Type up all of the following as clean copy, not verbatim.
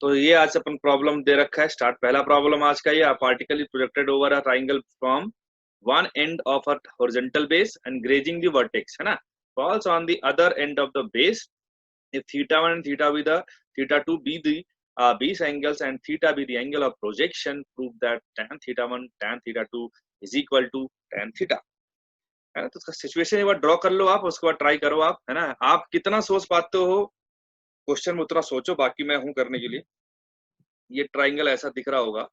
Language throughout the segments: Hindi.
तो ये आज अपन प्रॉब्लम दे रखा है स्टार्ट। पहला प्रॉब्लम आज का ये, a particle is projected over a triangle from one end of a horizontal base and grazing the vertex, है ना, falls on the other end of the base if theta 1 and theta be the theta 2 be the base angles and theta be the angle of projection, prove that tan theta 1 tan theta 2 is equal to tan theta, है ना। तो उसका सिचुएशन एक बार ड्रॉ कर लो आप, उसके बाद ट्राई करो आप, है ना। आप कितना सोच पाते हो क्वेश्चन में उतना सोचो, बाकी मैं हूं करने के लिए। ये ट्राइंगल ऐसा दिख रहा होगा,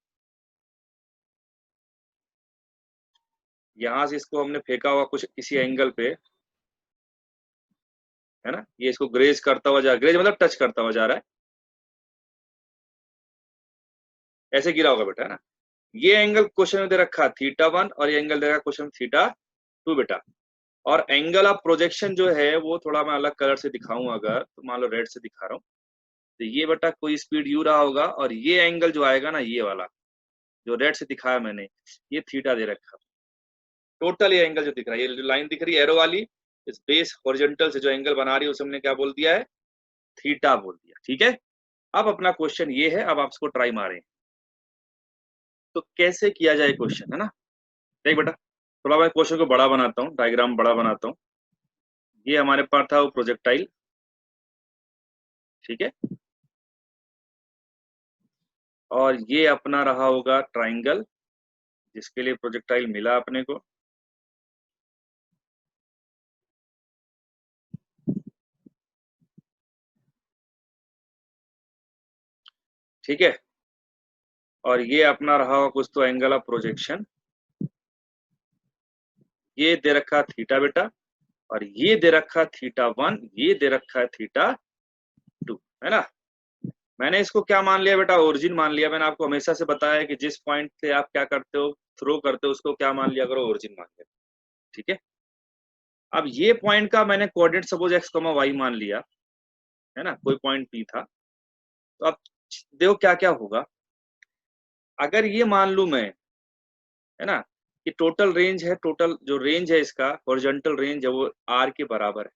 यहां से इसको हमने फेंका हुआ कुछ किसी एंगल पे, है ना। ये इसको ग्रेज करता हुआ जा, ग्रेज मतलब टच करता हुआ जा रहा है, ऐसे गिरा होगा बेटा, है ना। ये एंगल क्वेश्चन में दे रखा थीटा 1 और ये एंगल दे रखा क्वेश्चन थीटा 2 बेटा। और एंगल ऑफ प्रोजेक्शन जो है वो थोड़ा मैं अलग कलर से दिखाऊं, अगर तो मान लो रेड से दिखा रहा हूँ, तो ये बेटा कोई स्पीड यू रहा होगा, और ये एंगल जो आएगा ना, ये वाला जो रेड से दिखाया मैंने, ये थीटा दे रखा। टोटल ये एंगल जो दिख रहा है, ये जो लाइन दिख रही है एरो वाली, इस बेस हॉरिजॉन्टल से जो एंगल बना रही है उसे हमने क्या बोल दिया है, थीटा बोल दिया, ठीक है। अब अपना क्वेश्चन ये है, अब आप इसको ट्राई मारें तो कैसे किया जाए क्वेश्चन, है ना। देख बेटा, थोड़ा मैं क्वेश्चन को बड़ा बनाता हूँ, डायग्राम बड़ा बनाता हूँ। ये हमारे पास था वो प्रोजेक्टाइल, ठीक है, और ये अपना रहा होगा ट्राइंगल जिसके लिए प्रोजेक्टाइल मिला अपने को, ठीक है। और ये अपना रहा होगा कुछ तो एंगल ऑफ प्रोजेक्शन, ये दे रखा थीटा बेटा, और ये दे रखा थीटा 1, ये दे रखा है थीटा 2, है ना। मैंने इसको क्या मान लिया बेटा, ओरिजिन मान लिया। मैंने आपको हमेशा से बताया कि जिस पॉइंट से आप क्या करते हो, थ्रो करते हो, उसको क्या मान लिया करो, ओरिजिन मान लिया, ठीक है। अब ये पॉइंट का मैंने कोऑर्डिनेट सपोज x, y मान लिया, है ना, कोई पॉइंट P था। तो अब देखो क्या क्या होगा, अगर ये मान लू मैं, है ना, कि टोटल रेंज है, टोटल जो रेंज है इसका हॉरिजॉन्टल रेंज है वो r के बराबर है।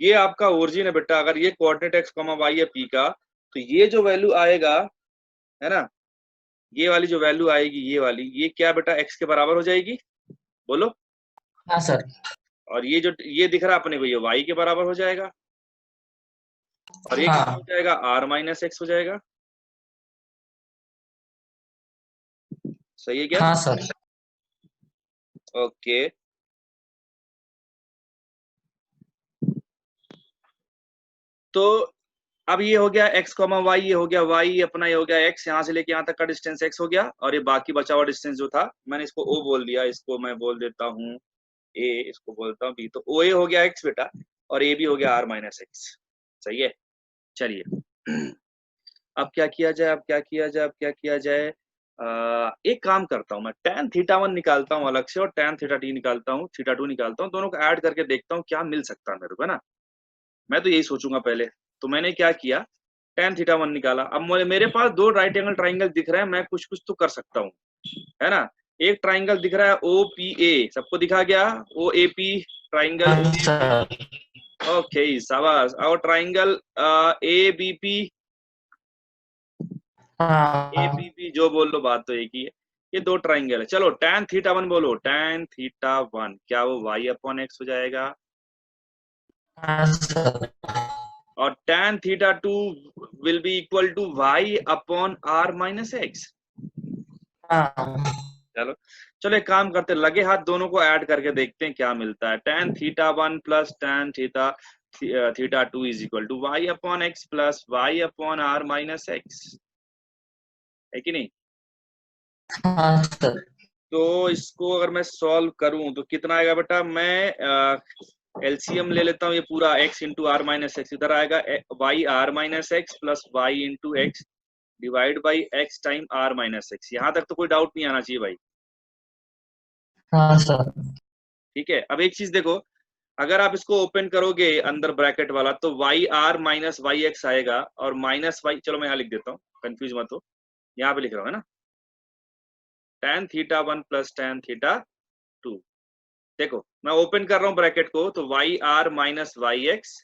ये आपका ओरिजिन है बेटा। अगर ये कोऑर्डिनेट x, y है P का, तो ये जो वैल्यू आएगा, है ना, ये वाली जो वैल्यू आएगी, ये वाली, ये क्या बेटा x के बराबर हो जाएगी, बोलो। हाँ सर। और ये जो ये दिख रहा है अपने को, ये y के बराबर हो जाएगा, और ये कितना हो हाँ जाएगा, r माइनस एक्स हो जाएगा। सही है क्या? हाँ सर। ओके। तो अब ये हो गया x, y, ये हो गया y, अपना ये हो गया x, यहाँ से लेके यहाँ तक का डिस्टेंस x हो गया, और ये बाकी बचा हुआ डिस्टेंस जो था मैंने इसको o बोल दिया, इसको मैं बोल देता हूँ a, इसको बोलता हूँ b। तो o a हो गया x बेटा, और a b हो गया r माइनस एक्स। सही है। चलिए अब क्या किया जाए, अब क्या किया जाए, अब क्या किया जाए। एक काम करता हूँ, मैं tan थीटा 1 निकालता हूँ अलग से, और tan थीटा t निकालता हूँ, थीटा 2 निकालता हूँ, दोनों को ऐड करके देखता हूँ क्या मिल सकता है मेरे को, है ना। मैं तो यही सोचूंगा पहले। तो मैंने क्या किया, tan थीटा 1 निकाला। अब मेरे पास दो राइट एंगल ट्राइंगल दिख रहे हैं, मैं कुछ कुछ तो कर सकता हूँ, है ना। एक ट्राइंगल दिख रहा है OPA, सबको दिखा गया, OAP ट्राइंगल हाँ OAP। सर। ओके शाबाश। और ट्राइंगल ABP, हाँ ABP जो बोल लो, बात तो एक ही है। ये दो ट्राइंगल है। चलो tan थीटा 1 बोलो, tan थीटा 1 क्या वो y अपॉन एक्स हो जाएगा, हाँ सर। और tan theta 2 will be equal to y upon r minus x. हाँ चलो चलो एक काम करते, लगे हाथ दोनों को ऐड करके देखते हैं क्या मिलता है। tan theta 1 plus tan theta 2 is equal to y upon x plus y upon r minus x, है कि नहीं। हाँ सर। तो इसको अगर मैं सॉल्व करूं तो कितना आएगा बेटा, मैं एलसीएम ले लेता हूँ, ये पूरा x into r minus x, इधर आएगा y r minus x plus y into x divide by x time r minus x. यहाँ तक तो कोई डाउट नहीं आना चाहिए भाई, हाँ सर। ठीक है। अब एक चीज देखो, अगर आप इसको ओपन करोगे अंदर ब्रैकेट वाला, तो y r minus y x आएगा, और माइनस वाई, चलो मैं यहाँ लिख देता हूँ, कंफ्यूज मत हो, यहाँ पे लिख रहा हूँ, है ना, tan theta 1 plus tan theta 2। देखो मैं ओपन कर रहा हूँ ब्रैकेट को, तो y r minus y x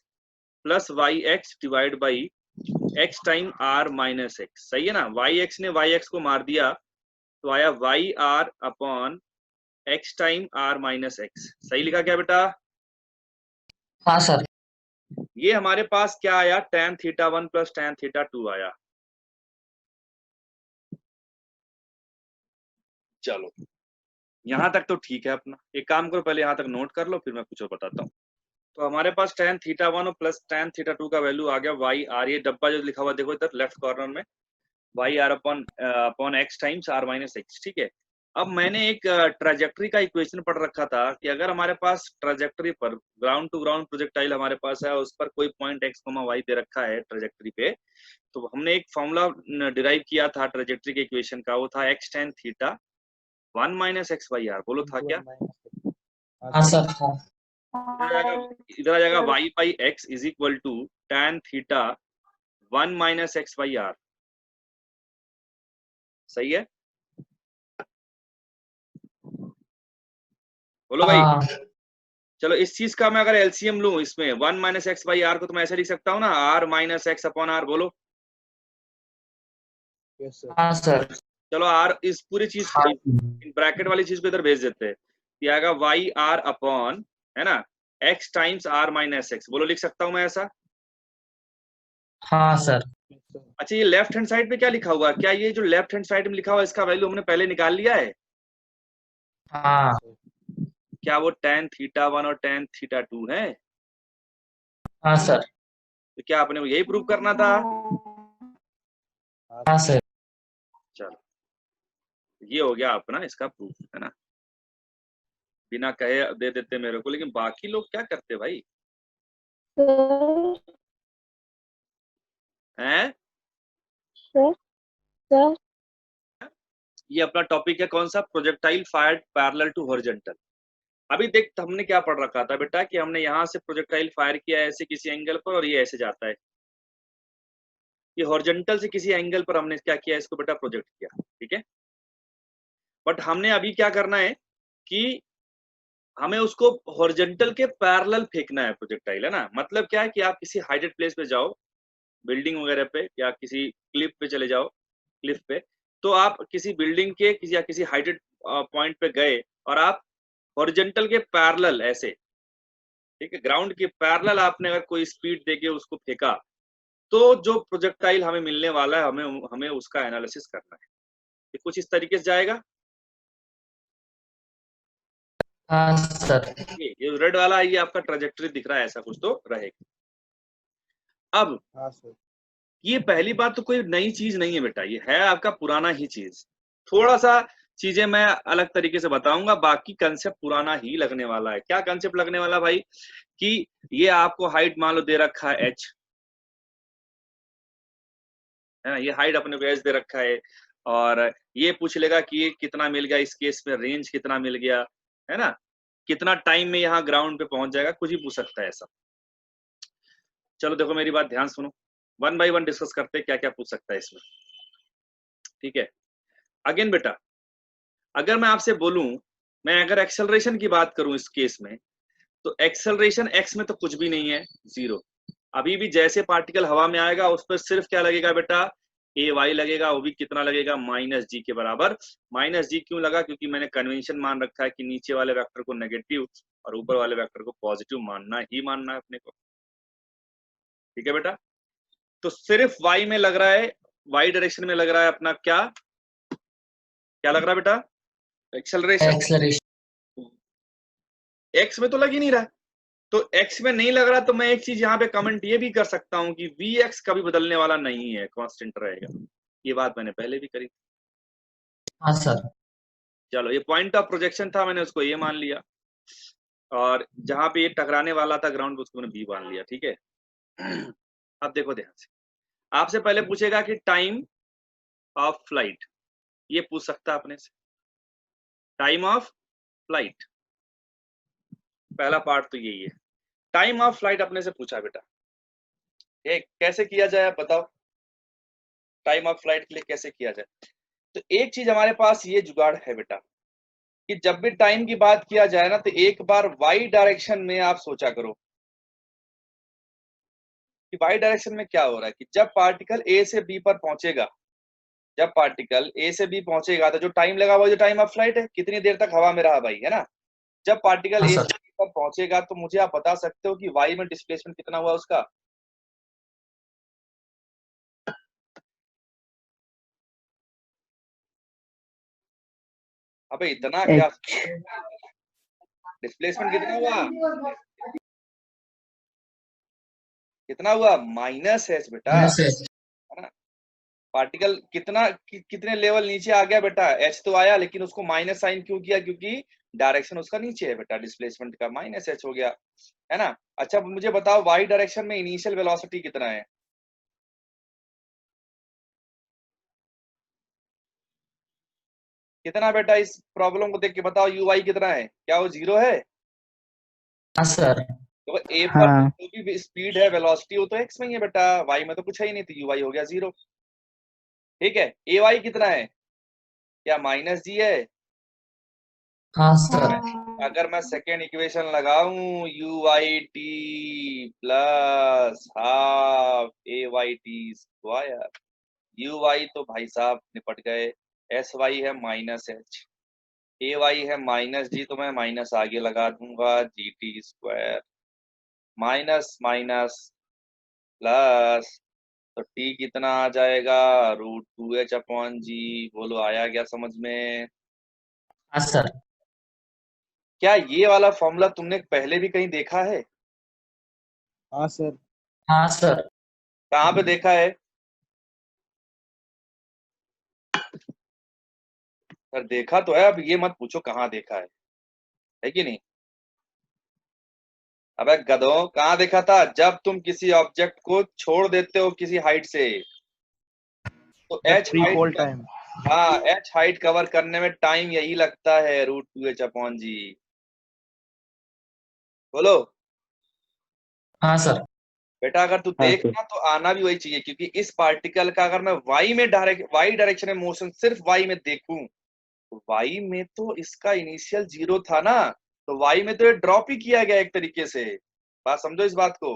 plus y x divide by x time r minus x, सही है ना। वाई एक्स ने वाई एक्स को मार दिया तो आया y r upon x time r minus x, सही लिखा क्या बेटा? हाँ सर। ये हमारे पास क्या आया, tan theta 1 plus tan theta 2 आया। चलो यहां तक तो ठीक है अपना। एक काम करो, पहले यहां तक नोट कर लो, फिर मैं कुछ और बताता हूँ। तो हमारे पास tan थीटा 1 और प्लस tan थीटा 2 का वैल्यू आ गया वाई आर, ये डब्बा जो लिखा हुआ देखो इधर लेफ्ट कॉर्नर में, y r upon upon x times r minus x, ठीक है। अब मैंने एक ट्राजेक्टरी का इक्वेशन पढ़ रखा था कि अगर हमारे पास ट्राजेक्टरी पर ग्राउंड टू ग्राउंड प्रोजेक्टाइल हमारे पास है, उस पर कोई पॉइंट एक्स वाई दे रखा है ट्राजेक्टरी पे, तो हमने एक फॉर्मूला डिराइव किया था ट्राजेक्टरी के इक्वेशन का, वो था x tan theta 1 minus x y r. बोलो था क्या? हाँ सर। हाँ इधर आ जाएगा y by x is equal to tan theta 1 minus x by r, सही है। बोलो भाई। हाँ चलो इस चीज का मैं अगर एलसीएम लूं इसमें 1 माइनस एक्स बाई आर को, तो मैं ऐसे लिख सकता हूँ ना, r minus x upon r. बोलो। हाँ सर। चलो आर इस पूरी चीज हाँ ब्रैकेट वाली चीज को इधर भेज देते हैं, ये आएगा वाई आर अपॉन, है ना, x times r minus x. बोलो लिख सकता हूं मैं ऐसा? हाँ सर। अच्छा ये लेफ्ट हैंड साइड पे क्या लिखा हुआ है, क्या ये जो लेफ्ट हैंड साइड में लिखा हुआ है इसका वैल्यू हमने पहले निकाल लिया है? हाँ क्या वो tan थीटा 1 और tan थीटा 2 है? हाँ सर। तो क्या आपने यही प्रूव करना था? हाँ सर। चलो ये हो गया अपना इसका प्रूफ, है ना। बिना कहे दे देते मेरे को, लेकिन बाकी लोग क्या करते भाई सर हैं? सर सर ये अपना टॉपिक है कौन सा, projectile fired parallel to horizontal. अभी देख हमने क्या पढ़ रखा था बेटा, कि हमने यहाँ से प्रोजेक्टाइल फायर किया है ऐसे किसी एंगल पर, और ये ऐसे जाता है, ये हॉरिजॉन्टल से किसी एंगल पर हमने क्या किया, इसको बेटा प्रोजेक्ट किया, ठीक है। बट हमने अभी क्या करना है कि हमें उसको हॉरिजॉन्टल के पैरेलल फेंकना है प्रोजेक्टाइल, है ना। मतलब क्या है कि आप किसी हाइटेड प्लेस पे जाओ, बिल्डिंग वगैरह पे, या किसी क्लिफ पे चले जाओ, क्लिफ पे, तो आप किसी बिल्डिंग के किसी या किसी हाइटेड पॉइंट पे गए, और आप हॉरिजॉन्टल के पैरेलल ऐसे, ठीक है, ग्राउंड के पैरेलल आपने अगर कोई स्पीड देके उसको फेंका, तो जो प्रोजेक्टाइल हमें मिलने वाला है, हमें हमें उसका एनालिसिस करना है। ये कुछ इस तरीके से जाएगा। हाँ सर। ये रेड वाला ये आपका ट्रेजेक्टरी दिख रहा है, ऐसा कुछ तो रहेगा। अब ये पहली बात तो कोई नई चीज नहीं है बेटा, ये है आपका पुराना ही चीज। थोड़ा सा चीजें मैं अलग तरीके से बताऊंगा, बाकी कंसेप्ट पुराना ही लगने वाला है। क्या कंसेप्ट लगने वाला भाई, कि ये आपको हाइट मान लो दे रखा है h, है ना, ये हाइट अपने को h दे रखा है, और ये पूछ लेगा कि ये कितना मिल गया, इस केस में रेंज कितना मिल गया, है ना, कितना टाइम में यहाँ ग्राउंड पे पहुंच जाएगा, कुछ ही पूछ सकता है ऐसा। चलो देखो मेरी बात ध्यान सुनो, वन बाय वन डिस्कस करते हैं क्या क्या पूछ सकता है इसमें, ठीक है। अगेन बेटा, अगर मैं आपसे बोलूं, मैं अगर एक्सेलरेशन की बात करूं इस केस में, तो एक्सेलरेशन एक्स में तो कुछ भी नहीं है, जीरो। अभी भी जैसे पार्टिकल हवा में आएगा उस पर सिर्फ क्या लगेगा बेटा, ए वाई लगेगा, वो भी कितना लगेगा, माइनस जी के बराबर। माइनस जी क्यों लगा, क्योंकि मैंने कन्वेंशन मान रखा है कि नीचे वाले वेक्टर को नेगेटिव और ऊपर वाले वेक्टर को पॉजिटिव मानना ही मानना है अपने को, ठीक है बेटा। तो सिर्फ वाई में लग रहा है, वाई डायरेक्शन में लग रहा है अपना क्या, क्या लग रहा है बेटा, एक्सेलरेशन। एक्सलरेशन। एक्स में तो लग ही नहीं रहा, तो एक्स में नहीं लग रहा, तो मैं एक चीज यहाँ पे कमेंट ये भी कर सकता हूँ कि वी एक्स कभी बदलने वाला नहीं है, कांस्टेंट रहेगा। ये बात मैंने पहले भी करी। हाँ सर। चलो ये पॉइंट ऑफ प्रोजेक्शन था, मैंने उसको ये मान लिया, और जहां पे ये टकराने वाला था ग्राउंड पे, उसको मैंने बी मान लिया, ठीक है। अब देखो ध्यान से, आपसे पहले पूछेगा कि टाइम ऑफ फ्लाइट, ये पूछ सकता अपने से, टाइम ऑफ फ्लाइट, पहला पार्ट तो यही है। टाइम ऑफ फ्लाइट अपने से पूछा बेटा, ये कैसे किया जाए आप बताओ, टाइम ऑफ फ्लाइट के लिए कैसे किया जाए। तो एक चीज हमारे पास ये जुगाड़ है बेटा, कि जब भी टाइम की बात किया जाए ना, तो एक बार वाई डायरेक्शन में आप सोचा करो, कि वाई डायरेक्शन में क्या हो रहा है कि जब पार्टिकल ए से बी पर पहुंचेगा, जब पार्टिकल ए से बी पहुंचेगा तो जो टाइम लगा वो जो टाइम ऑफ फ्लाइट है, कितनी देर तक हवा में रहा भाई, है ना। जब पार्टिकल हाँ ए सर। से बी पर पहुंचेगा तो मुझे आप बता सकते हो कि वाई में डिस्प्लेसमेंट कितना हुआ उसका। अबे इतना क्या, डिस्प्लेसमेंट कितना हुआ, कितना हुआ, माइनस एच बेटा, से है ना। पार्टिकल कितने लेवल नीचे आ गया बेटा, एच तो आया लेकिन उसको माइनस साइन क्यों किया, क्योंकि डायरेक्शन उसका नीचे है बेटा, डिस्प्लेसमेंट का माइनस एच हो गया, है ना। अच्छा मुझे बताओ वाई डायरेक्शन में इनिशियल वेलोसिटी कितना है, कितना बेटा, इस प्रॉब्लम को देख के बताओ यू वाई कितना है, क्या वो 0 है। हाँ सर। तो ए पर हाँ जो भी स्पीड है वेलोसिटी वो तो एक्स में ही है बेटा, वाई में तो कुछ है ही नहीं, तो यू वाई हो गया 0। ठीक है, ए वाई कितना है, क्या माइनस जी है। हाँ सर। अगर मैं सेकेंड इक्वेशन लगाऊं u y t plus half a y t square, u y तो भाई साहब निपट गए, एस वाई है माइनस एच, ए वाई है माइनस जी, तो मैं माइनस आगे लगा दूंगा g t square minus minus plus, तो टी कितना आ जाएगा, √2h/g। बोलो आया क्या समझ में। हाँ सर। क्या ये वाला फॉर्मूला तुमने पहले भी कहीं देखा है, हाँ सर। हाँ सर। कहाँ पे देखा है, सर देखा तो है, अब ये मत पूछो कहाँ देखा है कि नहीं। अबे गधों कहाँ देखा था, जब तुम किसी ऑब्जेक्ट को छोड़ देते हो किसी हाइट से तो H free height, fall time. हाँ एच हाइट कवर करने में टाइम यही लगता है √2h/g। बोलो हाँ सर। बेटा, अगर तू हाँ देख सर। ना तो आना भी वही चाहिए, क्योंकि इस पार्टिकल का अगर मैं वाई डायरेक्शन में मोशन सिर्फ वाई में देखूं तो वाई में तो इसका इनिशियल 0 था ना, तो वाई में तो ये ड्रॉप ही किया गया एक तरीके से, बात समझो इस बात को।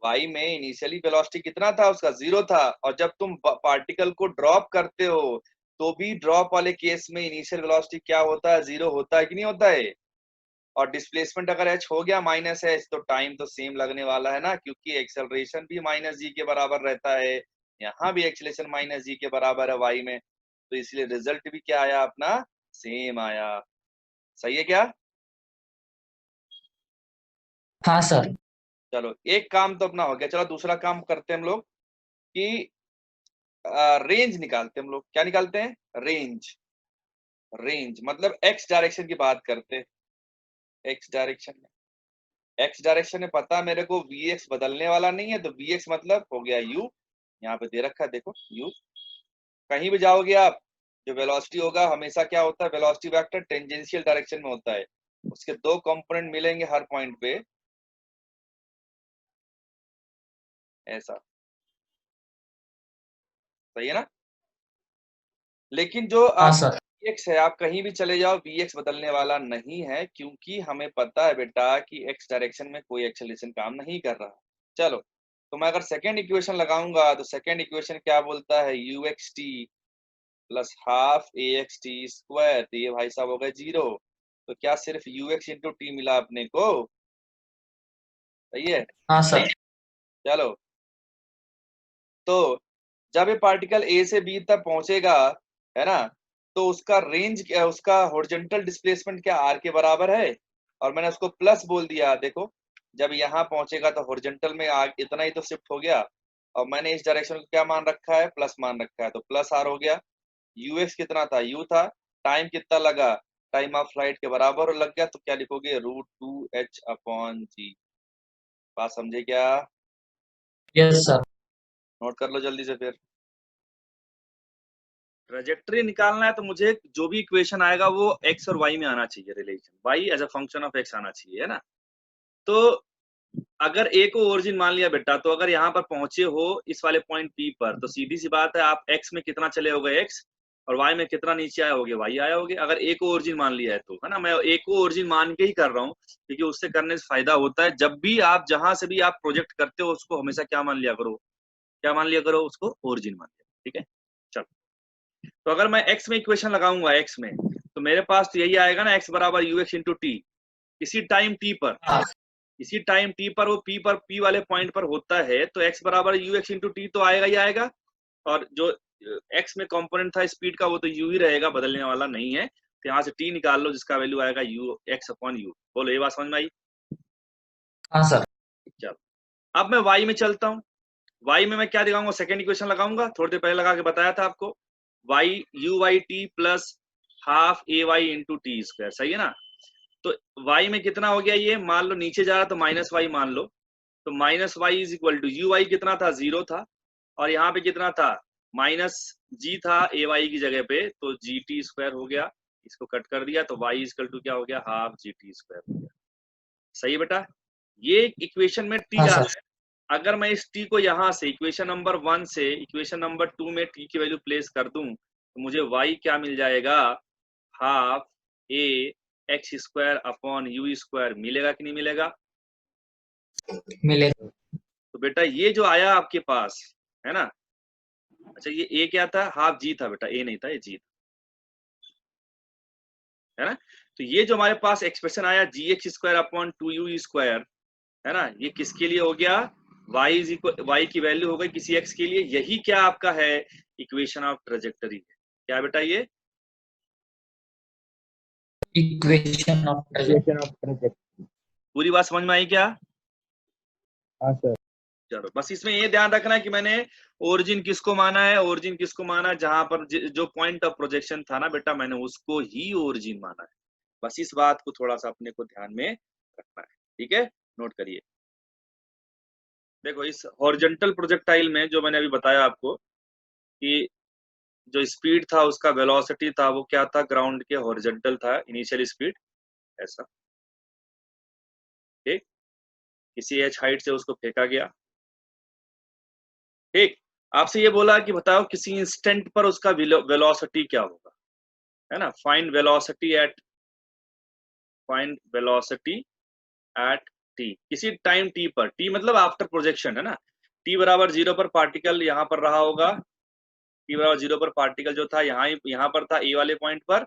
वाई में इनिशियली वेलोसिटी कितना था उसका, 0 था, और जब तुम पार्टिकल को ड्रॉप करते हो तो भी ड्रॉप वाले केस में इनिशियल वेलोसिटी क्या होता है, 0 होता है कि नहीं होता है। और डिस्प्लेसमेंट अगर एच हो गया माइनस एच तो टाइम तो सेम लगने वाला है ना, क्योंकि एक्सेलरेशन भी माइनस जी के बराबर रहता है, यहाँ भी एक्सेलरेशन माइनस जी के बराबर है वाई में, तो इसलिए रिजल्ट भी क्या आया अपना, सेम आया। सही है क्या। हाँ सर। चलो एक काम तो अपना हो गया, चलो दूसरा काम करते हैं हम लोग कि रेंज निकालते हैं हम लोग, क्या निकालते हैं, रेंज। रेंज मतलब एक्स डायरेक्शन की बात करते हैं, एक्स डायरेक्शन में, एक्स डायरेक्शन में पता मेरे को वी एक्स बदलने वाला नहीं है, तो वी एक्स मतलब हो गया यू, यहाँ पे दे रखा है देखो यू, कहीं भी जाओगे आप जो वेलोसिटी होगा हमेशा क्या होता है, वेलोसिटी वेक्टर टेंजेंशियल डायरेक्शन में होता है, उसके दो कंपोनेंट मिलेंगे हर पॉइंट पे, ऐसा, सही है ना। लेकिन जो हाँ आप सर। एक्स है, आप कहीं भी चले जाओ वी एक्स बदलने वाला नहीं है, क्योंकि हमें पता है बेटा कि एक्स डायरेक्शन में कोई एक्सेलरेशन काम नहीं कर रहा। चलो तो मैं अगर सेकेंड इक्वेशन लगाऊंगा तो सेकेंड इक्वेशन क्या बोलता है, you x T plus half A x T square, तो ये भाई साहब हो गए 0, तो क्या सिर्फ यू एक्स इंटू टी मिला अपने को, सही है। हाँ सर। चलो तो जब ये पार्टिकल ए से बी तक पहुंचेगा, है ना, तो उसका रेंज क्या, उसका हॉरिजॉन्टल डिस्प्लेसमेंट क्या आर के बराबर है, और मैंने उसको प्लस बोल दिया, देखो जब यहाँ पहुंचेगा तो हॉरिजॉन्टल में इतना ही तो शिफ्ट हो गया, और मैंने इस डायरेक्शन को क्या मान रखा है, प्लस मान रखा है, तो प्लस आर हो गया। यूएक्स कितना था, यू था, टाइम कितना लगा, टाइम ऑफ फ्लाइट के बराबर लग गया, तो क्या लिखोगे, √2h/g। बात समझे क्या, यस सर। नोट कर लो जल्दी से फिर। ट्रेजेक्टरी निकालना है तो मुझे जो भी इक्वेशन आएगा वो एक्स और वाई में आना चाहिए, relation y as a function of x आना चाहिए, है ना। तो अगर ए को ओरिजिन मान लिया बेटा, तो अगर यहाँ पर पहुंचे हो इस वाले पॉइंट पी पर, तो सीधी सी बात है आप एक्स में कितना चले हो गए, एक्स और y में कितना नीचे आया होगा, y आया होगा। अगर a को ओरिजिन मान लिया है तो, है ना, मैं a को ओरिजिन मान के ही कर रहा हूँ, क्योंकि उससे करने से फायदा होता है। जब भी आप जहां से भी आप प्रोजेक्ट करते हो उसको हमेशा क्या मान लिया करो, क्या मान लिया करो, उसको ओरिजिन मान लिया। ठीक है, चलो। तो अगर मैं x में इक्वेशन लगाऊंगा, x में, तो मेरे पास तो यही आएगा ना, x बराबर ux इंटू टी। किसी टाइम t पर, हाँ इसी टाइम t पर वो p वाले पॉइंट पर होता है, तो x बराबर ux इंटू टी तो आएगा ही आएगा। और जो x में कंपोनेंट था स्पीड का वो तो u ही रहेगा, बदलने वाला नहीं है। तो यहाँ से t निकाल लो, जिसका वैल्यू आएगा u x अपॉन u। बोलो, ये बात समझ में आई? हाँ सर। चलो, अब मैं y में चलता हूँ। y में मैं क्या दिखाऊंगा, सेकेंड इक्वेशन लगाऊंगा, थोड़ी देर पहले लगा के बताया था आपको। y u y t plus half a y into T square, सही है ना। तो y में कितना हो गया, ये मान लो नीचे जा रहा तो माइनस वाई मान लो, तो minus y is equal to u y कितना था, 0 था, और यहाँ पे कितना था, माइनस जी था ए वाई की जगह पे, तो जी टी स्क्वायर हो गया। इसको कट कर दिया तो y इज इक्वल टू क्या हो गया, हाफ जी टी स्क्वायर हो गया। सही है बेटा, ये इक्वेशन में t हाँ आ रहा सर। है। अगर मैं इस t को यहाँ से इक्वेशन नंबर 1 से इक्वेशन नंबर 2 में t की वैल्यू प्लेस कर दूं, तो मुझे y क्या मिल जाएगा, half a x square upon you square, मिलेगा कि नहीं मिलेगा? मिलेगा। तो बेटा ये जो आया आपके पास, है ना, अच्छा ये a क्या था, हाफ जी था बेटा, a नहीं था, ये जी था, है ना। तो ये जो हमारे पास एक्सप्रेशन आया g x square upon two u square, है ना, ये किसके लिए हो गया, y इज इक्वल, y की वैल्यू हो गई किसी x के लिए। यही क्या आपका है, इक्वेशन ऑफ ट्रेजेक्टरी है। क्या बेटा ये, equation of present. Equation of project. पूरी बात समझ में आई क्या? हाँ सर। चलो, बस इसमें ये ध्यान रखना है कि मैंने ओरिजिन किसको माना है, ओरिजिन किसको माना है, जहां पर जो पॉइंट ऑफ प्रोजेक्शन था ना बेटा, मैंने उसको ही ओरिजिन माना है। बस इस बात को थोड़ा सा अपने को ध्यान में रखना है। ठीक है, नोट करिए। देखो, इस हॉरिजॉन्टल प्रोजेक्टाइल में जो मैंने अभी बताया आपको कि जो स्पीड था उसका वेलोसिटी था, वो क्या था, ग्राउंड के हॉरिजॉन्टल था, इनिशियल स्पीड ऐसा। ठीक, किसी एच हाइट से उसको फेंका गया। ठीक, आपसे ये बोला कि बताओ किसी इंस्टेंट पर उसका वेलोसिटी क्या होगा, है ना। फाइंड वेलोसिटी एट टी, किसी टाइम टी पर, टी मतलब आफ्टर प्रोजेक्शन, है ना। टी बराबर 0 पर पार्टिकल यहाँ पर रहा होगा, टी बराबर 0 पर पार्टिकल जो था यहाँ पर था, ए वाले पॉइंट पर,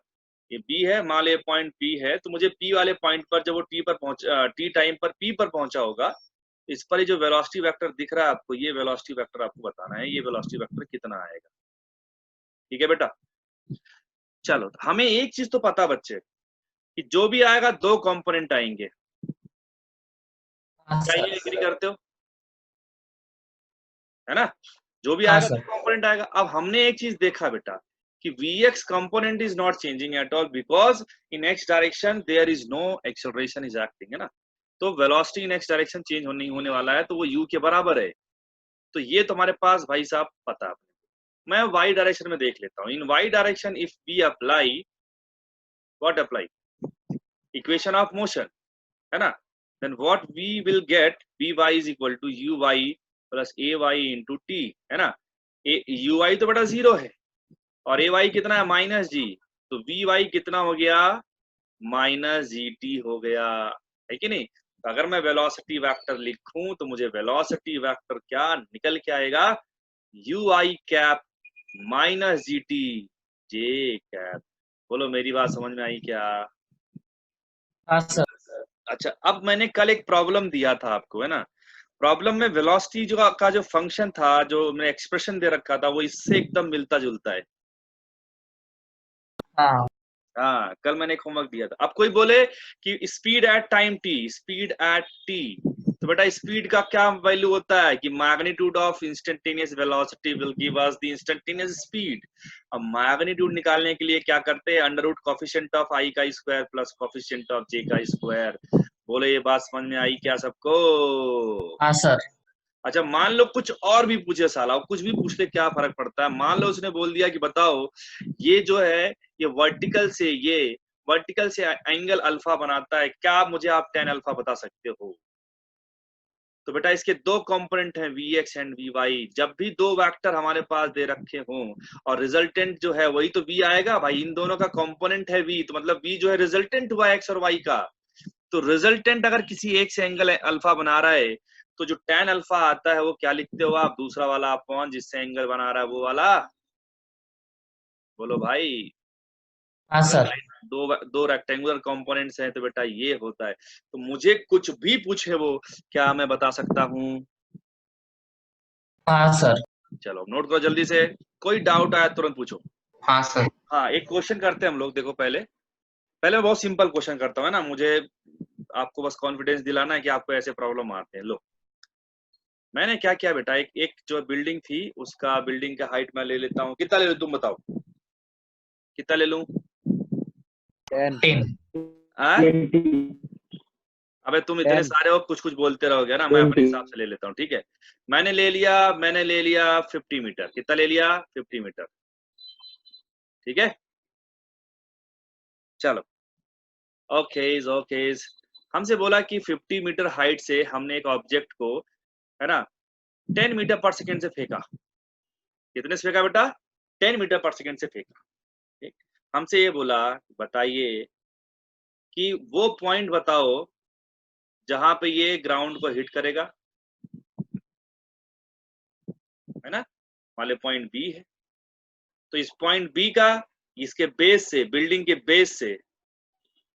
ये बी है, मान लो पॉइंट पी है, तो मुझे पी वाले पॉइंट पर जब वो टी टाइम पर पी पर पहुंचा होगा, इस पर ये जो वेलोसिटी वेक्टर दिख रहा है आपको, ये वेलोसिटी वेक्टर आपको बताना है, ये वेलोसिटी वेक्टर कितना आएगा। ठीक है बेटा, चलो हमें एक चीज तो पता बच्चे, कि जो भी आएगा दो कंपोनेंट आएंगे। हाँ क्या सर। ये एग्री करते हो, है ना, जो भी हाँ आएगा दो सर। कंपोनेंट आएगा। अब हमने एक चीज देखा बेटा कि Vx component is not changing at all, because in x direction there is no acceleration is acting, है ना। तो velocity in x direction change नहीं होने वाला है, तो वो u के बराबर है। तो ये तुम्हारे पास भाई साहब पता है। मैं y डायरेक्शन में देख लेता हूँ। In y direction if we apply, what apply, equation of motion, है ना, then what we will get, by is equal to uy plus ay into टी, है ना। uy तो बेटा 0 है, और ay कितना है, माइनस जी, तो vy कितना हो गया, माइनस जी टी हो गया, है कि नहीं। तो अगर मैं वेलोसिटी वेक्टर लिखूं तो मुझे वेलोसिटी वेक्टर क्या निकल के आएगा, you I cap minus G T J cap. बोलो, मेरी बात समझ में आई क्या? हाँ सर। अच्छा, अब मैंने कल एक प्रॉब्लम दिया था आपको, है ना। प्रॉब्लम में वेलोसिटी जो का जो फंक्शन था, जो मैंने एक्सप्रेशन दे रखा था, वो इससे एकदम मिलता जुलता है। हाँ हाँ, कल मैंने एक होमवर्क दिया था। अब कोई बोले कि speed at time T, speed at T, तो बेटा स्पीड का क्या वैल्यू होता है कि magnitude of instantaneous velocity will give us the instantaneous speed. अब मैग्नीट्यूड निकालने के लिए क्या करते हैं, अंडर रूट कोफिशिएंट ऑफ आई का स्क्वायर प्लस कोफिशिएंट ऑफ जे का स्क्वायर। बोले, ये बात समझ में आई क्या सबको? हाँ सर। अच्छा, मान लो कुछ और भी पूछे साला, कुछ भी पूछ ले, क्या फर्क पड़ता है। मान लो उसने बोल दिया कि बताओ ये जो है, ये वर्टिकल से एंगल अल्फा बनाता है, क्या मुझे आप टेन अल्फा बता सकते हो? तो बेटा इसके दो कंपोनेंट हैं Vx एंड Vy। जब भी दो वेक्टर हमारे पास दे रखे हों और रिजल्टेंट जो है वही तो V आएगा भाई, इन दोनों का कंपोनेंट है V, तो मतलब V जो है रिजल्टेंट हुआ x और y का। तो रिजल्टेंट अगर किसी एक से एंगल अल्फा बना रहा है तो जो tan अल्फा आता है वो क्या लिखते हो आप, दूसरा वाला अपॉन जिससे एंगल बना रहा है वो वाला। बोलो भाई। हाँ सर। दो दो रेक्टेंगुलर कंपोनेंट्स हैं तो बेटा ये होता है। तो मुझे कुछ भी पूछे वो, क्या मैं बता सकता हूँ? हाँ सर। चलो नोट करो जल्दी से, कोई डाउट आया तुरंत पूछो। हाँ सर। हाँ एक क्वेश्चन करते हैं हम लोग, देखो पहले पहले मैं बहुत सिंपल क्वेश्चन करता हूँ, है ना, मुझे आपको बस कॉन्फिडेंस दिलाना है कि आपको ऐसे प्रॉब्लम आते हैं। लो मैंने क्या किया बेटा, एक एक जो बिल्डिंग थी उसका बिल्डिंग का हाइट मैं ले लेता हूँ, कितना ले लूं तुम बताओ, कितना ले लूं? 10। हाँ? 20 अबे तुम इतने 10 सारे हो, कुछ कुछ बोलते रहोगे ना, मैं अपने 20 हिसाब से ले लेता हूँ, ठीक है। मैंने ले लिया 50 मीटर। कितना ले लिया? 50 मीटर, ठीक है। चलो ओकेज ओकेज, हमसे बोला कि 50 मीटर हाइट से हमने एक ऑब्जेक्ट को, है ना, 10 मीटर पर सेकेंड से फेंका। कितने से फेंका बेटा? 10 मीटर पर सेकेंड से फेंका। ठीक, हमसे ये बोला बताइए कि वो पॉइंट बताओ जहां पे ये ग्राउंड को हिट करेगा, है ना, वाले पॉइंट बी है। तो इस पॉइंट बी का इसके बेस से, बिल्डिंग के बेस से,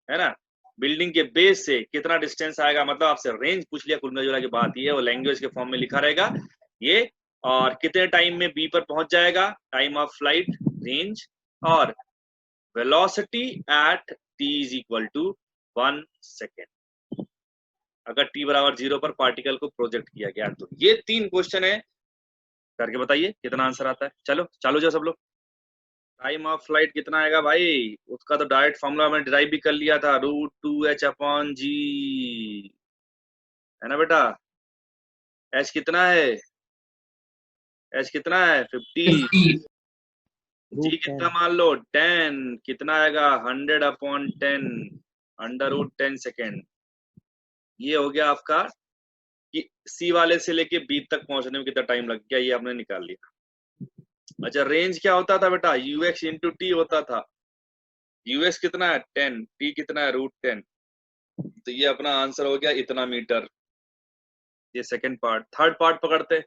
है ना, बिल्डिंग के बेस से कितना डिस्टेंस आएगा, मतलब आपसे रेंज पूछ लिया, कुल मिला की बात ये, वो लैंग्वेज के फॉर्म में लिखा रहेगा ये, और कितने टाइम में बी पर पहुंच जाएगा, टाइम ऑफ फ्लाइट, रेंज, और velocity at t is equal to 1 second. अगर t बराबर 0 पर पार्टिकल को प्रोजेक्ट किया गया। तो ये 3 क्वेश्चन है, करके बताइए कितना आंसर आता है। चलो चालू जाओ सब लोग। टाइम ऑफ फ्लाइट कितना आएगा भाई, उसका तो डायरेक्ट फॉर्मूला मैंने डिराइव भी कर लिया था, √2h/g, है ना बेटा। h कितना है? h कितना है? 50। g कितना √10 मान लो? 10। कितना आएगा? 100/10, √10 सेकेंड। ये हो गया आपका कि सी वाले से लेके बी तक पहुंचने में कितना टाइम लग गया, ये आपने निकाल लिया। अच्छा रेंज क्या होता था बेटा? ux इंटू टी होता था। यूएस कितना है? 10, टी कितना है? √10। तो ये अपना आंसर हो गया इतना मीटर। ये सेकंड पार्ट। थर्ड पार्ट पकड़ते।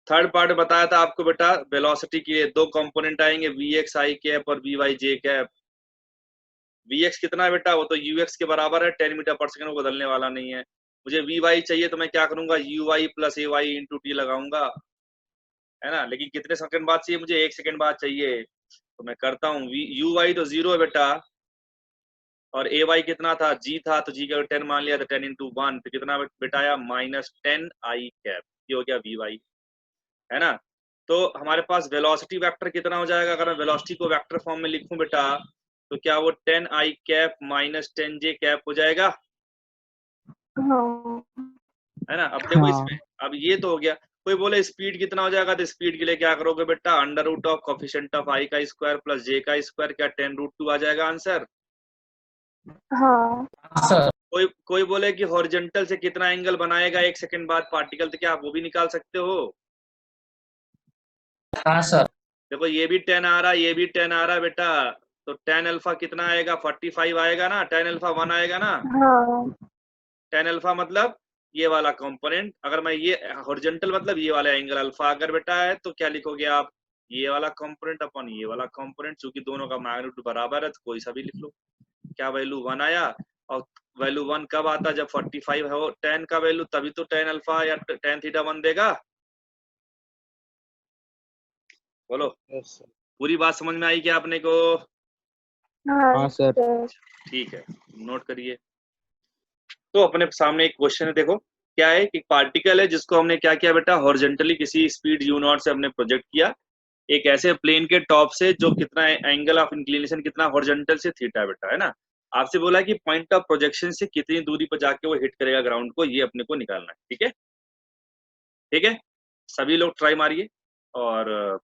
थर्ड पार्ट बताया था आपको बेटा, वेलोसिटी के लिए दो कंपोनेंट आएंगे, vx i कैप और vy j कैप। vx कितना है बेटा? वो तो ux के बराबर है, 10 मीटर पर सेकंड, वो बदलने वाला नहीं है। मुझे vy चाहिए तो मैं क्या करूंगा, uy plus ay into T लगाऊंगा, है ना। लेकिन कितने सेकंड बाद चाहिए मुझे? 1 सेकंड बाद चाहिए। तो मैं करता हूँ, uy तो 0 है बेटा, और ए वाई कितना था? जी था, तो जी का 10 मान लिया, तो 10 इंटू 1, तो कितना बेटा आया? -10 आई कैप। ये हो गया वी वाई, है ना। तो हमारे पास वेलोसिटी वेक्टर कितना हो जाएगा? अगर मैं वेलोसिटी को वेक्टर फॉर्म में लिखूं बेटा, तो क्या वो 10 आई कैप -10 जे कैप हो जाएगा, है ना। अब देखो इसमें, अब ये तो हो गया। कोई बोले स्पीड कितना हो जाएगा, तो स्पीड के लिए क्या करोगे बेटा? √ कोफिशिएंट ऑफ आई का स्क्वायर प्लस जे का स्क्वायर, क्या 10√2 आ जाएगा आंसर? हाँ सर। कोई बोले कि हॉरिजॉन्टल से कितना एंगल बनाएगा 1 सेकंड बाद पार्टिकल, तो क्या आप वो भी निकाल सकते हो? हाँ सर। देखो ये भी 10 आ रहा है, ये भी 10 आ रहा है बेटा, तो tan अल्फा कितना आएगा? 45 आएगा ना, tan अल्फा 1 आएगा ना। tan अल्फा मतलब ये वाला कंपोनेंट, अगर मैं ये हॉरिजॉन्टल मतलब ये वाला एंगल अल्फा अगर बेटा है, तो क्या लिखोगे आप? ये वाला कंपोनेंट अपन ये वाला कंपोनेंट, चूंकि दोनों का मैग्नीट्यूड बराबर है तो कोई सा भी लिख लो। क्या वैल्यू 1 आया, और वैल्यू 1 कब आता? जब 45 हो tan का वैल्यू, तभी तो tan अल्फा या tan थीटा 1 देगा। बोलो, यस सर। पूरी बात समझ में आई क्या आपने को? हाँ सर। ठीक है, नोट करिए। तो अपने सामने एक क्वेश्चन है, देखो क्या है कि पार्टिकल है जिसको हमने क्या किया बेटा, हॉरिजॉन्टली किसी स्पीड u0 से हमने प्रोजेक्ट किया एक ऐसे प्लेन के टॉप से, जो कितना एंगल ऑफ इंक्लिनेशन कितना? हॉरिजॉन्टल से थीटा बेटा, है ना। आपसे बोला कि पॉइंट ऑफ प्रोजेक्शन से कितनी दूरी पर जाके वो हिट करेगा ग्राउंड को, ये अपने को निकालना है। ठीक है, ठीक है, सभी लोग ट्राई मारिए और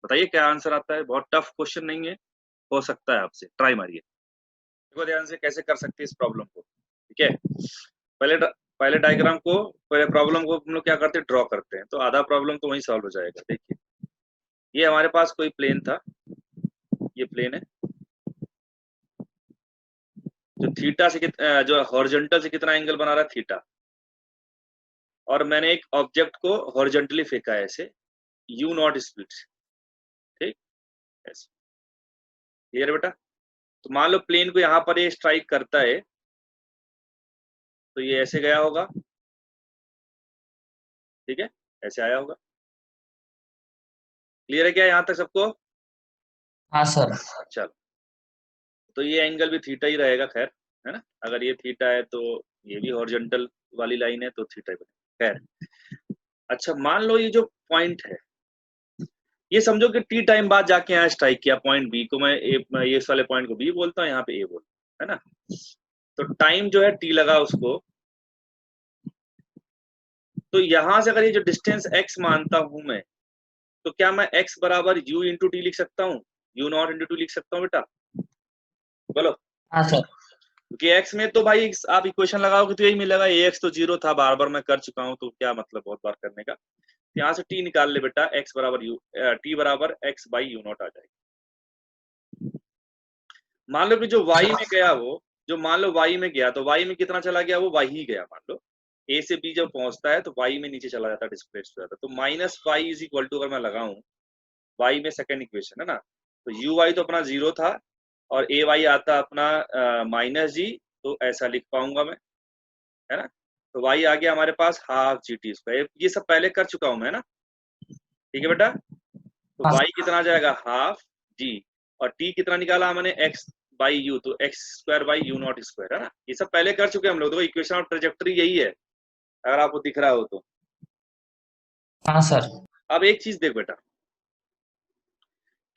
बताइए क्या आंसर आता है। बहुत टफ क्वेश्चन नहीं है, हो सकता है आपसे, ट्राई मारिए। देखो ध्यान से कैसे कर सकते हैं इस प्रॉब्लम को। ठीक है, पहले पहले डायग्राम को, पहले प्रॉब्लम को हम लोग क्या करते हैं, ड्रॉ करते हैं, तो आधा प्रॉब्लम तो वहीं सॉल्व हो जाएगा। देखिए ये हमारे पास कोई प्लेन था, ये प्लेन है जो थीटा से जो हॉरिजॉन्टल से कितना एंगल बना रहा है, थीटा, और मैंने एक ऑब्जेक्ट को हॉरिजॉन्टली फेंका है ऐसे u नॉट स्पीड से, ठीक, ऐसे, क्लियर बेटा। तो मान लो प्लेन को यहाँ पर ये स्ट्राइक करता है, तो ये ऐसे गया होगा, ठीक है, ऐसे आया होगा। क्लियर है क्या यहाँ तक सबको? हाँ सर। चलो, तो ये एंगल भी थीटा ही रहेगा, खैर, है ना। अगर ये थीटा है तो ये भी हॉरिजॉन्टल वाली लाइन है, तो थीटा ही बनेगा, खैर। अच्छा, मान लो ये जो पॉइंट है, ये समझो कि टी टाइम बाद जाके यहाँ स्ट्राइक किया पॉइंट बी को, मैं ये इस वाले पॉइंट को बी बोलता हूँ, यहाँ पे ए बोलता हूँ, है ना। तो टाइम जो है टी लगा उसको, तो यहां से अगर ये जो डिस्टेंस x मानता हूं मैं, तो क्या मैं x बराबर u इंटू टी लिख सकता हूँ, u नॉट इंटू टू लिख सकता हूँ बेटा, बोलो। हाँ सर। क्योंकि x में तो भाई आप इक्वेशन लगाओगे तो यही मिलेगा, ax तो 0 था, बार बार मैं कर चुका हूँ, तो क्या मतलब बहुत बार करने का। यहाँ से t निकाल ले बेटा, x बराबर t बराबर x बाई यू नॉट आ जाएगा। मान लो कि जो y में गया वो, जो मान लो y में गया, तो y में कितना चला गया, वो y ही गया, मान लो a से b जब पहुंचता है तो y में नीचे चला जाता है, डिस्प्लेस हो जाता है, तो minus y is equal to, अगर मैं लगाऊं y में सेकंड इक्वेशन है ना, तो uy तो अपना 0 था और ay आता अपना माइनस जी, तो ऐसा लिख पाऊंगा मैं, है ना। तो y आ गया हमारे पास हाफ जी टी स्क्वायर, ये सब पहले कर चुका हूं मैं ना, ठीक है बेटा। तो हाँ y कितना आ जाएगा, हाफ जी, और t कितना निकाला मैंने, x बाई यू, तो x square by you not square, है ना। ये सब पहले कर चुके हैं हम लोग, तो इक्वेशन ऑफ ट्रेजेक्टरी यही है, अगर आपको दिख रहा हो तो। हाँ सर। अब एक चीज देख बेटा,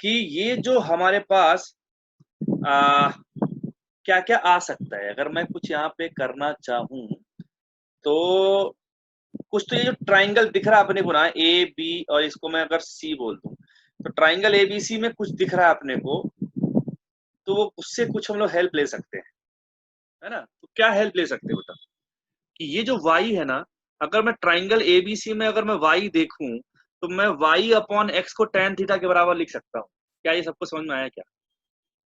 कि ये जो हमारे पास क्या क्या आ सकता है, अगर मैं कुछ यहाँ पे करना चाहूं, तो कुछ तो ये जो ट्राइंगल दिख रहा है अपने को ना, ए बी, और इसको मैं अगर सी बोल दूं, तो ट्राइंगल एबीसी में कुछ दिख रहा है अपने को, तो वो उससे कुछ हम लोग हेल्प ले सकते हैं, है ना। तो क्या हेल्प ले सकते हैं बेटा, कि ये जो y है ना, अगर मैं ट्राइंगल एबीसी में अगर मैं y देखूं, तो मैं y अपॉन एक्स को tan थीटा के बराबर लिख सकता हूँ। क्या ये सबको समझ में आया क्या?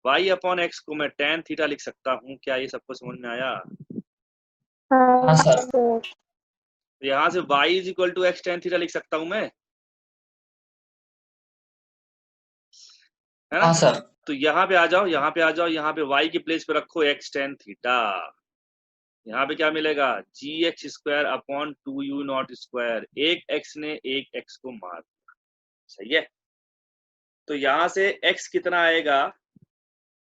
y अपॉन एक्स को मैं tan थीटा लिख सकता हूँ, क्या ये सबको समझ में आया? हाँ सर। तो यहाँ से y is equal to x tan theta लिख सकता हूँ मैं, है ना। हाँ सर। तो यहाँ पे आ जाओ, यहाँ पे आ जाओ, यहाँ पे y की प्लेस पे रखो एक्स tan थीटा, यहाँ पे क्या मिलेगा, g x square upon 2u naught square, एक x ने एक x को मार दिया, सही है। तो यहाँ से x कितना आएगा,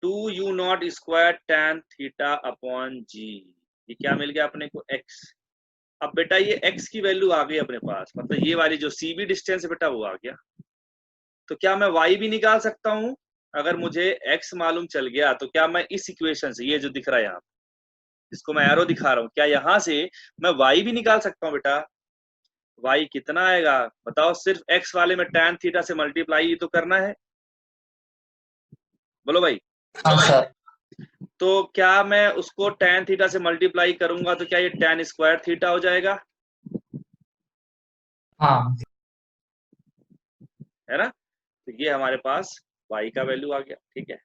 2u naught square tan theta upon g, ये क्या मिल गया अपने को, x। अब बेटा ये x की वैल्यू आ गई अपने पास, मतलब ये वाली जो सी बी डिस्टेंस है बेटा, वो आ गया। तो क्या मैं y भी निकाल सकता हूँ, अगर मुझे x मालूम चल गया, तो क्या मैं इस इक्वेशन से, ये जो दिख रहा है यहाँ, इसको मैं एरो दिखा रहा हूँ, क्या यहाँ से मैं y भी निकाल सकता हूँ बेटा? y कितना आएगा बताओ, सिर्फ x वाले में tan थीटा से मल्टीप्लाई तो करना है, बोलो भाई। हाँ सर। तो क्या मैं उसको tan थीटा से मल्टीप्लाई करूंगा, तो क्या ये tan स्क्वायर थीटा हो जाएगा, हाँ है ना। तो ये हमारे पास y का वैल्यू आ गया, ठीक है।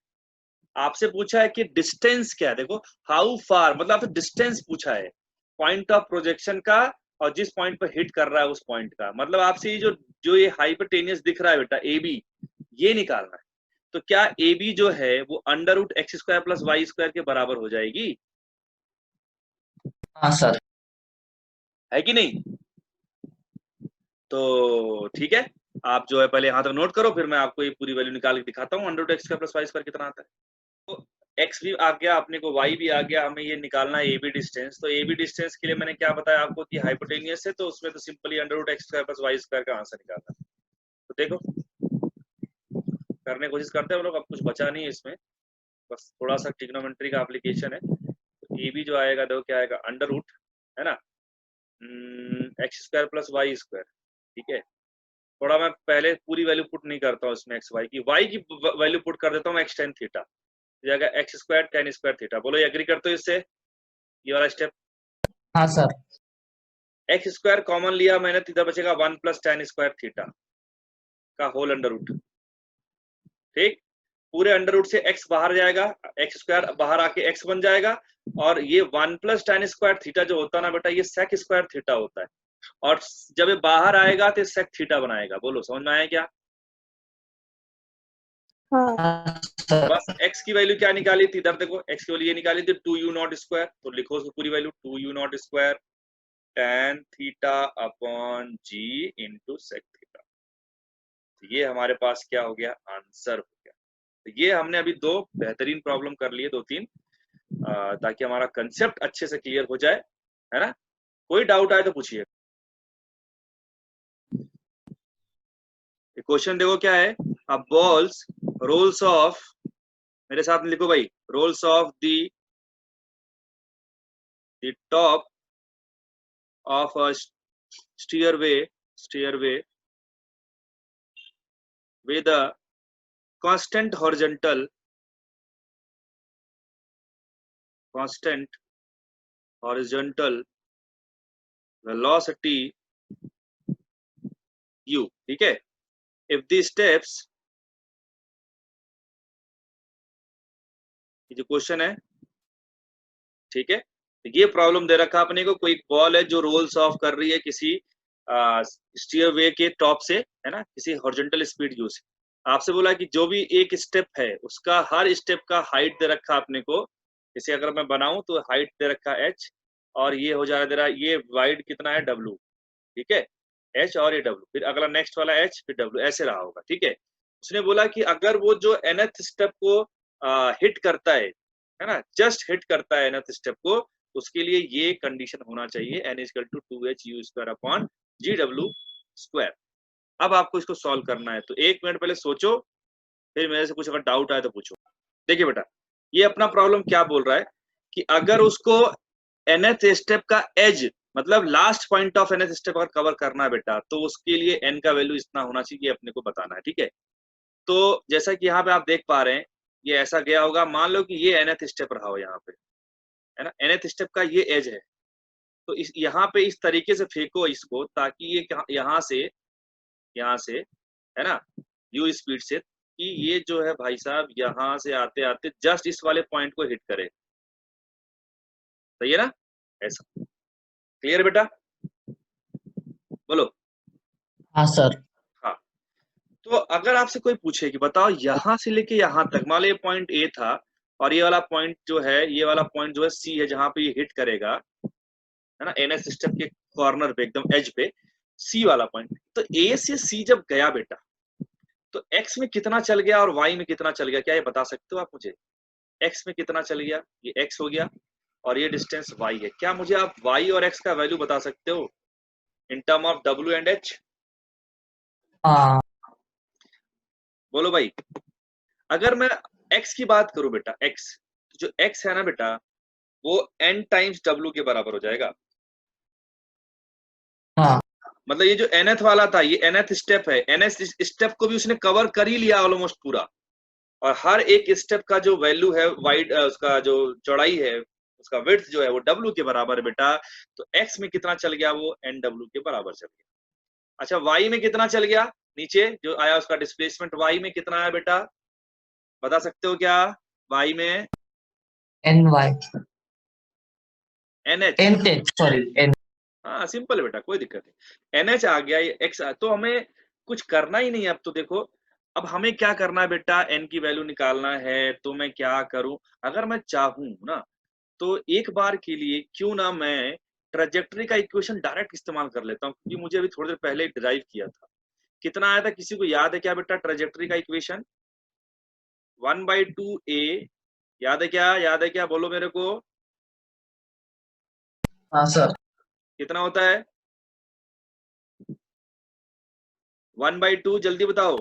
आपसे पूछा है कि डिस्टेंस क्या है, देखो हाउ फार, मतलब आपसे डिस्टेंस पूछा है पॉइंट ऑफ प्रोजेक्शन का, और जिस पॉइंट पर हिट कर रहा है उस पॉइंट का, मतलब आपसे ये जो ये हाइपोटेनियस दिख रहा है बेटा ए बी, ये निकालना है। तो क्या ए बी जो है वो under root x square plus y square के बराबर हो जाएगी, हाँ सर। है कि नहीं? तो ठीक है, आप जो है पहले यहाँ तक नोट करो, फिर मैं आपको ये पूरी वैल्यू निकाल के दिखाता हूँ, under root x square plus y square कितना आता है। तो x भी आ गया अपने को, y भी आ गया, हमें ये निकालना है AB डिस्टेंस। तो AB डिस्टेंस के लिए मैंने क्या बताया आपको कि हाइपोटेनियस है, तो उसमें तो simply under root x square plus y square का आंसर निकालना है। तो देखो करने की कोशिश करते हैं हम लोग, अब कुछ बचा नहीं है इसमें, बस थोड़ा सा ट्रिग्नोमेट्री का एप्लीकेशन है। तो AB जो आएगा देखो क्या आएगा, अंडर रूट, है ना, x square plus y square, ठीक है। थोड़ा मैं पहले पूरी वैल्यू पुट नहीं करता हूँ इसमें एक्स वाई की, वाई की वैल्यू पुट कर देता हूँ एक्स टेन थीटा, जाएगा x square ten square theta. बोलो ये एग्री करते हो इससे, ये वाला स्टेप? हाँ सर। एक्स स्क्वायर कॉमन लिया मैंने, तो इधर बचेगा 1 + tan स्क्वायर थीटा का होल अंडर रूट। ठीक, पूरे अंडर रूट से एक्स बाहर जाएगा, एक्स स्क्वायर बाहर आके एक्स बन जाएगा, और ये 1 + tan स्क्वायर थीटा जो होता है ना बेटा, ये सेक स्क्वायर थीटा होता है, और जब ये बाहर आएगा तो सेक थीटा बनाएगा। बोलो समझ में आया क्या? हाँ सर। बस एक्स की वैल्यू क्या निकाली थी, इधर देखो एक्स की वैल्यू ये निकाली थी 2u0 स्क्वायर, तो लिखो उसकी पूरी value 2u0 square tan theta upon g into sec theta. तो ये हमारे पास क्या हो गया, आंसर हो गया। तो ये हमने अभी दो बेहतरीन प्रॉब्लम कर लिए, 2-3, ताकि हमारा कंसेप्ट अच्छे से क्लियर हो जाए, है ना। कोई डाउट आए तो पूछिए। क्वेश्चन देखो क्या है, अब बॉल्स रोल्स ऑफ, मेरे साथ में लिखो भाई, rolls of the top of a stairway with a constant horizontal velocity u। ठीक है, if the steps, ये जो क्वेश्चन है, ठीक है, तो ये प्रॉब्लम दे रखा अपने को, कोई बॉल है जो रोल्स ऑफ कर रही है किसी स्टीयरवे के टॉप से, है ना, किसी हॉरिजॉन्टल स्पीड यू से। आपसे बोला कि जो भी एक स्टेप है उसका हर स्टेप का हाइट दे रखा अपने को, जैसे अगर मैं बनाऊं तो हाइट दे रखा h, और ये हो जा रहा दे रहा, ये वाइड कितना है w, ठीक है, h और ये w, फिर अगला नेक्स्ट वाला h फिर w, ऐसे रहा होगा। ठीक है, उसने बोला कि अगर वो जो nth स्टेप को हिट करता है ना, जस्ट हिट करता है nth स्टेप को, उसके लिए ये कंडीशन होना चाहिए n = 2h u² gw²। अब आपको इसको सॉल्व करना है, तो 1 मिनट पहले सोचो, फिर मेरे से कुछ अगर डाउट आए तो पूछो। देखिए बेटा, ये अपना प्रॉब्लम क्या बोल रहा है कि अगर उसको nth स्टेप का एज, मतलब last point of nth step अगर कवर करना है बेटा, तो उसके लिए n का वैल्यू इतना होना चाहिए, अपने को बताना है। ठीक है, तो जैसा कि यहाँ पे आप देख पा रहे हैं, ये ऐसा गया होगा, मान लो कि ये nth स्टेप रहा हो यहाँ पे, है ना, nth स्टेप का ये एज है, तो इस यहाँ पे इस तरीके से फेंको इसको, ताकि ये यहाँ से, है ना, यू स्पीड से, कि ये जो है भाई साहब यहाँ से आते आते जस्ट इस वाले पॉइंट को हिट करे। सही है ना, ऐसा क्लियर बेटा, बोलो। हाँ सर। हाँ, तो अगर आपसे कोई पूछे कि बताओ यहाँ से लेके यहाँ तक, मान लो ये पॉइंट ए था, और ये वाला पॉइंट जो है, ये वाला पॉइंट जो है सी है, जहां पे ये हिट करेगा, है ना, एनएस सिस्टम के कॉर्नर पे एकदम एज पे सी वाला पॉइंट, तो ए से सी जब गया बेटा, तो एक्स में कितना चल गया और वाई में कितना चल गया, क्या ये बता सकते हो आप मुझे? एक्स में कितना चल गया, ये एक्स हो गया, और ये डिस्टेंस वाई है। क्या मुझे आप वाई और एक्स का वैल्यू बता सकते हो in term of W and H? हाँ बोलो भाई। अगर मैं एक्स की बात करूं बेटा, एक्स, जो एक्स है ना बेटा, वो n टाइम्स डब्ल्यू के बराबर हो जाएगा। हाँ मतलब ये जो nth वाला था, ये nth स्टेप है, nth स्टेप को भी उसने कवर कर ही लिया ऑलमोस्ट पूरा, और हर एक स्टेप का जो वैल्यू है वाइड, उसका जो चौड़ाई है, उसका विड्थ जो है वो w के बराबर है बेटा। तो x में कितना चल गया, वो nw के बराबर चल गया। अच्छा, y में कितना चल गया, नीचे जो आया उसका डिस्प्लेसमेंट y में कितना आया बेटा, बता सकते हो क्या? y में NY nh, सॉरी N। हाँ सिंपल है बेटा, कोई दिक्कत नहीं, NH आ गया, ये x तो हमें कुछ करना ही नहीं है। अब तो देखो, अब हमें क्या करना है बेटा, n की वैल्यू निकालना है, तो मैं क्या करूं, अगर मैं चाहूं ना, तो एक बार के लिए क्यों ना मैं ट्रेजेक्टरी का इक्वेशन डायरेक्ट इस्तेमाल कर लेता हूं, क्योंकि मुझे अभी थोड़ी देर पहले डिराइव किया था। कितना आया था, किसी को याद है क्या बेटा ट्रेजेक्टरी का इक्वेशन? 1/2a, याद है क्या, याद है क्या, बोलो मेरे को, हाँ सर। कितना होता है 1/2, जल्दी बताओ।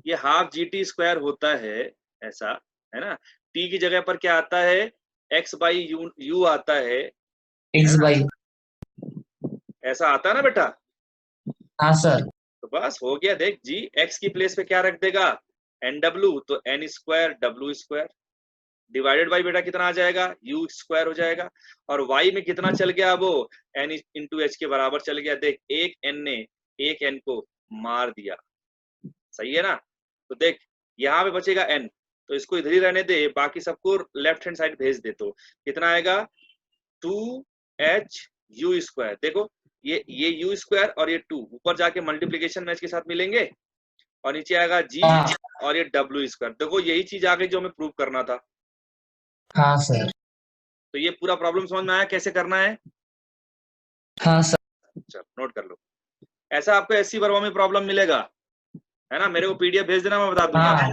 ये हाफ GT² होता है, ऐसा, है ना, t की जगह पर क्या आता है, x/u आता है X ना, बाई। ऐसा आता है ना बेटा। हाँ सर। तो बस हो गया, देख जी, x की प्लेस पे क्या रख देगा, nw, तो n² w², डिवाइडेड बाई बेटा कितना आ जाएगा, u स्क्वायर हो जाएगा। और y में कितना चल गया, वो n इंटू एच के बराबर चल गया। देख एक n ने एक n को मार दिया, सही है ना। तो देख यहाँ पे बचेगा n, तो इसको इधर ही रहने दे, बाकी सबको लेफ्ट हैंड साइड भेज दे। तो कितना आएगा 2h u स्क्वायर। देखो ये u स्क्वायर और ये 2 ऊपर जाके मल्टीप्लीकेशन में इसके साथ मिलेंगे और नीचे आएगा g और ये w स्क्वायर। देखो यही चीज आ गई जो हमें प्रूव करना था। हाँ सर। तो ये पूरा प्रॉब्लम समझ में आया कैसे करना है। हाँ सर। चल नोट कर लो। ऐसा आपको एससी वर्मा में प्रॉब्लम मिलेगा, है ना। मेरे को पीडीएफ भेज देना, मैं बता दूंगा। हाँ